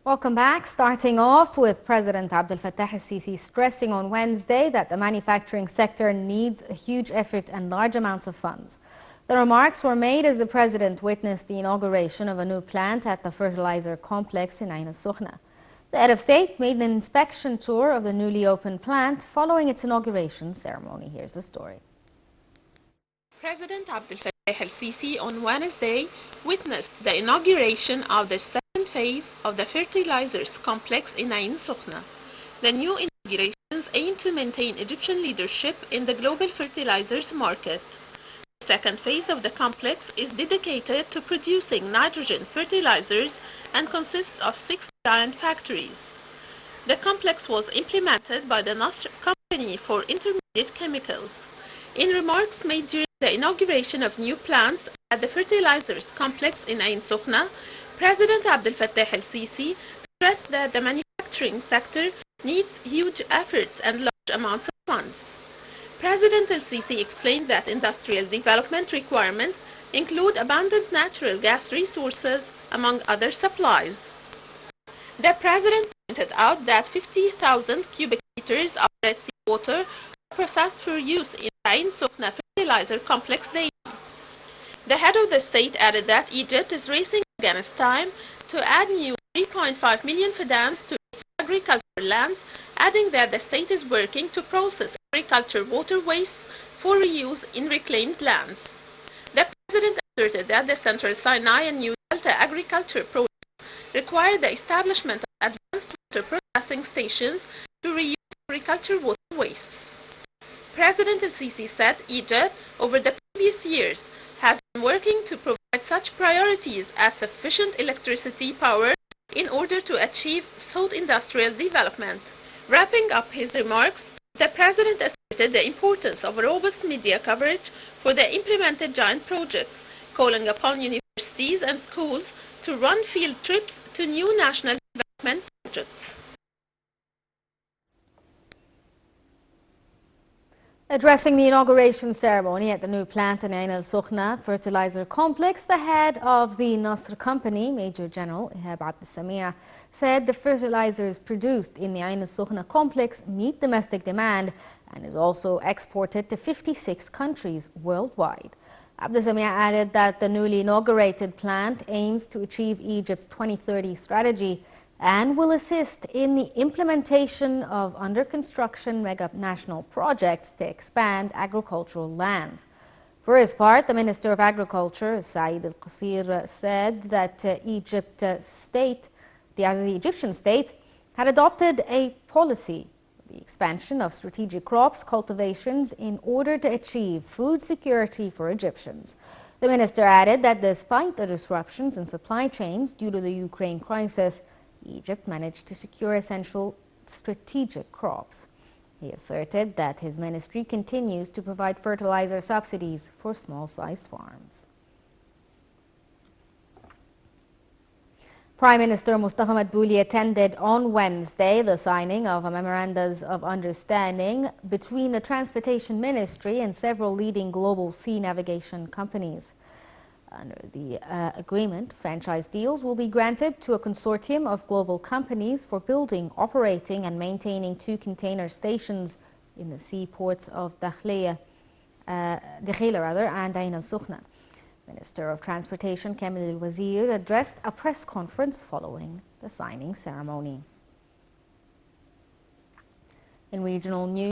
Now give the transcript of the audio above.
Welcome back. Starting off with President Abdel Fattah al-Sisi stressing on Wednesday that the manufacturing sector needs a huge effort and large amounts of funds. The remarks were made as the president witnessed the inauguration of a new plant at the fertilizer complex in Ain al-Sukhna. The head of state made an inspection tour of the newly opened plant following its inauguration ceremony. Here's the story. President Abdel Fattah al-Sisi on Wednesday witnessed the inauguration of the second phase of the fertilizers complex in Ain al-Sukhna. The new inaugurations aim to maintain Egyptian leadership in the global fertilizers market. The second phase of the complex is dedicated to producing nitrogen fertilizers and consists of 6 giant factories. The complex was implemented by the Nasr Company for Intermediate Chemicals. In remarks made during the inauguration of new plants at the fertilizers complex in Ain Sukhna, President Abdel Fattah al-Sisi stressed that the manufacturing sector needs huge efforts and large amounts of funds. President al-Sisi explained that industrial development requirements include abundant natural gas resources, among other supplies. The president pointed out that 50,000 cubic meters of Red Sea water are processed for use in the Ain Sukhna fertilizer complex daily. The head of the state added that Egypt is racing against time to add new 3.5 million fadans to its agricultural lands, adding that the state is working to process agriculture water wastes for reuse in reclaimed lands. The president asserted that the Central Sinai and New Delta agriculture projects require the establishment of advanced water processing stations to reuse agriculture water wastes. President al-Sisi said Egypt, over the previous years, has been working to provide such priorities as sufficient electricity power in order to achieve sought industrial development. Wrapping up his remarks, the president asserted the importance of robust media coverage for the implemented giant projects, calling upon universities and schools to run field trips to new national development projects. Addressing the inauguration ceremony at the new plant in Ain al-Sukhna fertilizer complex, the head of the Nasr Company, Major General Ihab Abdel said the fertilizers produced in the Ain al-Sukhna complex meet domestic demand and is also exported to 56 countries worldwide. Abdel added that the newly inaugurated plant aims to achieve Egypt's 2030 strategy and will assist in the implementation of under-construction mega-national projects to expand agricultural lands. For his part, the Minister of Agriculture, Said Al-Qasir, said that the Egyptian state had adopted a policy, the expansion of strategic crops cultivations in order to achieve food security for Egyptians. The minister added that despite the disruptions in supply chains due to the Ukraine crisis, Egypt managed to secure essential strategic crops. He asserted that his ministry continues to provide fertilizer subsidies for small-sized farms. Prime Minister Mustafa Madbouli attended on Wednesday the signing of a memorandums of understanding between the Transportation Ministry and several leading global sea navigation companies. Under the agreement, franchise deals will be granted to a consortium of global companies for building, operating and maintaining 2 container stations in the seaports of Dakhila and Ain al-Sukhna. Minister of Transportation Kamil al-Wazir addressed a press conference following the signing ceremony. In regional news,